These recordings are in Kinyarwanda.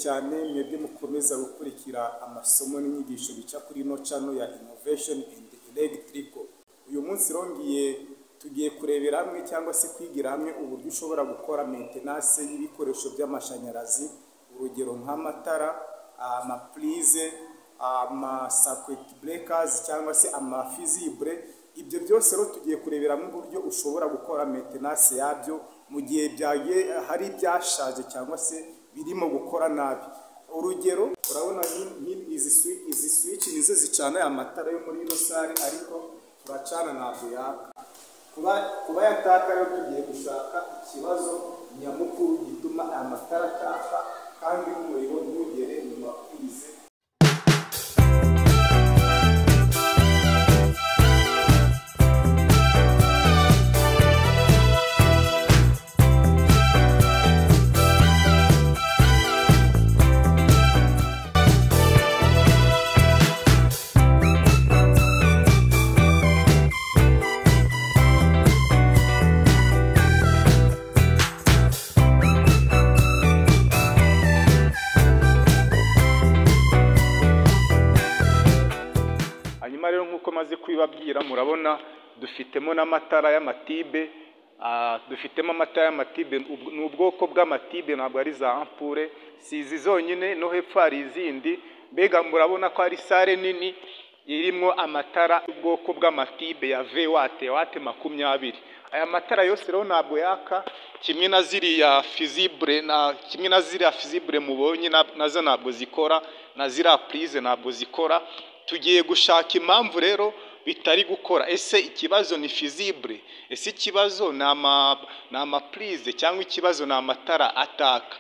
cyane mwebwe mukomeza gukurikira amasomo n'inyigisho bica kuri no channel ya Innovation and Electrical. Uyu munsi rongiye tugiye kurebera hamwe cyangwa se kwigira hamwe uburyo ushobora gukora maintenance y'ibikoresho by'amashanyarazi, urugero nk'amatara, amaprize, circuit breakers cyangwa se amafusible. Ibyo byose rero tugiye kurebera mu buryo ushobora gukora maintenance yabyo mu gihe byagiye hari byashaje cyangwa se birimo gukora nabi. Urugero urabona izi switch nizo zicana amatara yo muri ino sare, ariko turacana ntabwo yaka. Kuba yataka rero tugiye gushaka ikibazo nyamukuru gituma amatara ataka kandi umuriro ntugere mu maprize. Rero nkuko maze kwibabwira, murabona dufitemo n'amatara y'amatibe, dufitemo amatara y'amatibe. Ni ubwoko bw'amatibe, ntabwo ari za ampure, sizi zonyine, no hepfo hari izindi. Mbega murabona ko ari sare nini irimo amatara y'ubwoko bw'amatibe ya wate 20. Aya matara yose rero ntabwo yaka, kimwe na ziriya fusible mubonye nazo ntabwo zikora, na ziriya prize ntabwo zikora. Tugiye gushaka impamvu rero bitari gukora. Ese ikibazo ni fusible? Ese ikibazo ni amaprize cyangwa ikibazo ni amatara ataka?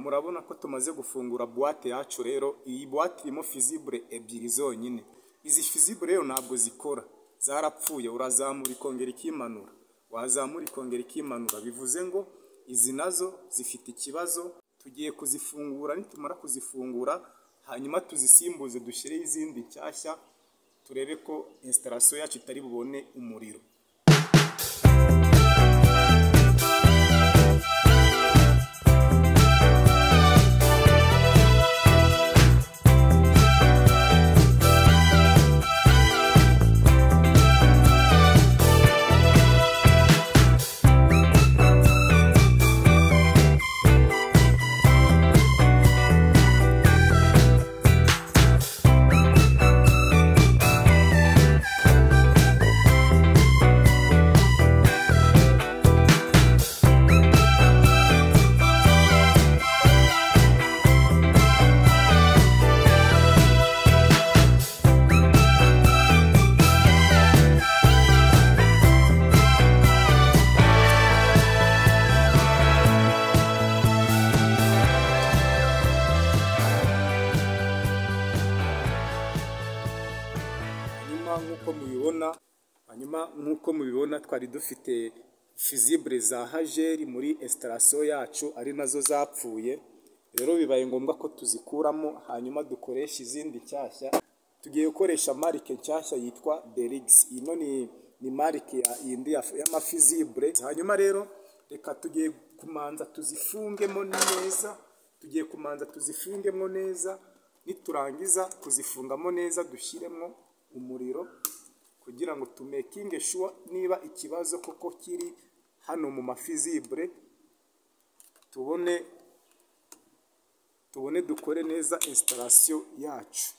Murabona ko tumaze gufungura boîte yacu. Rero iyi boîte irimo fusible ebyiri zonyine. Izi fusible rero ntabwo zikora, zarapfuye. Urazamura ikongera ikimanura, wazamura ikongera ikimanura, bivuze ngo izi nazo zifite ikibazo. Tugiye kuzifungura, nitumara kuzifungura hanyuma tuzisimbuze, dushireho izindi nshyashya, turebe ko installation yacu itari bubone umuriro. Nkuko mubibona twari dufite fusible za hageri muri installation yacu, ari nazo zapfuye. rero bibaye ngombwa ko tuzikuramo hanyuma dukoresha izindi nshyashya. Tugiye gukoresha marike nshyashya yitwa Derix. Ino ni marike yindi y'amafizibure. Hanyuma rero reka tugiye kumanza tuzifungemo neza, niturangiza kuzifungamo neza dushyiremo umuriro kugira ngo tumekinge sure niba ikibazo koko kiri hano mu mafizibure, tubone dukore neza installation yacu.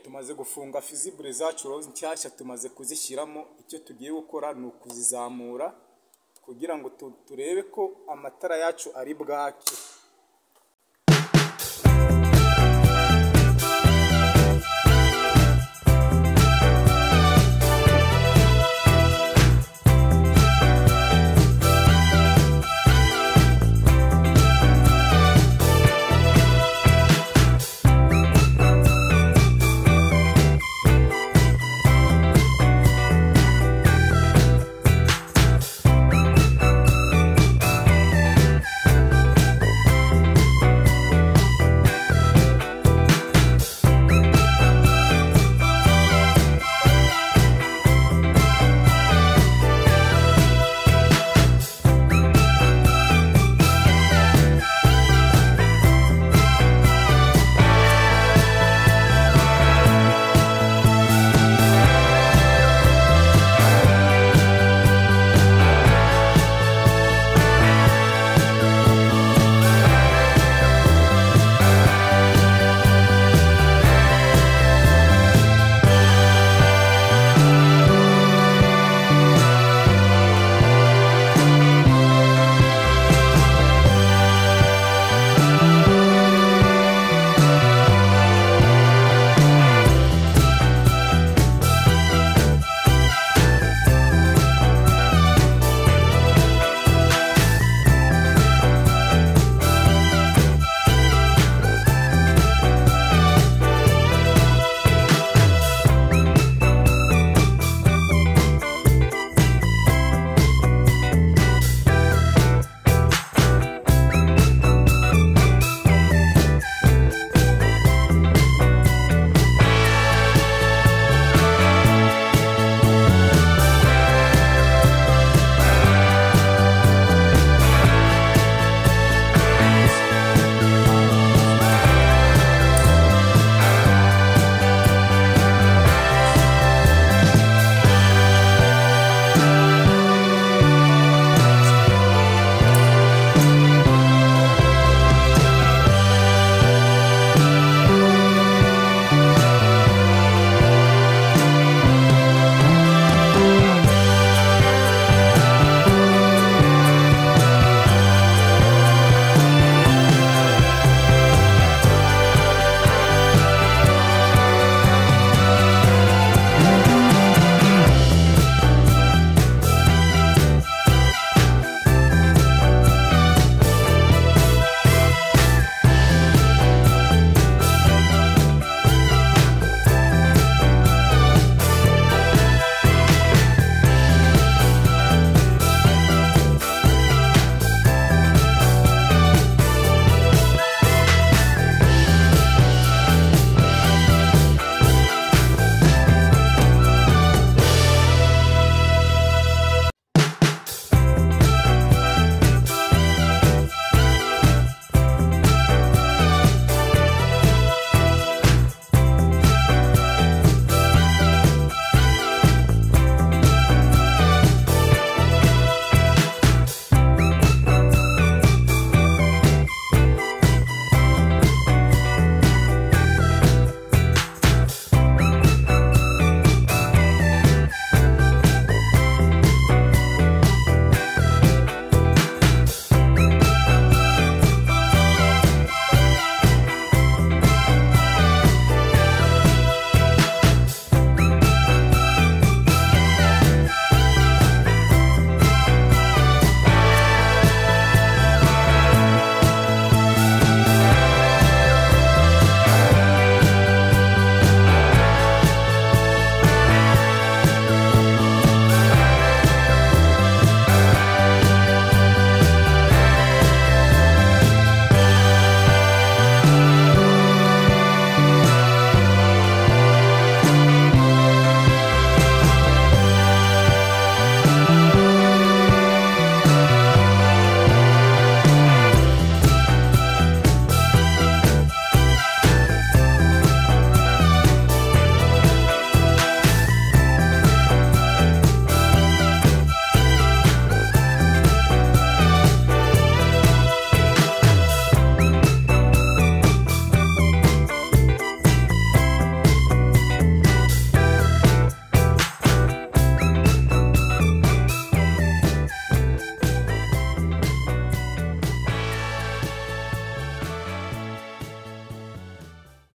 Tumaze gufunga fizibure zacu nshyashya, tumaze kuzishyiramo. Icyo tugiye gukora ni ukuzizamura kugira ngo turebe ko amatara yacu ari bwake.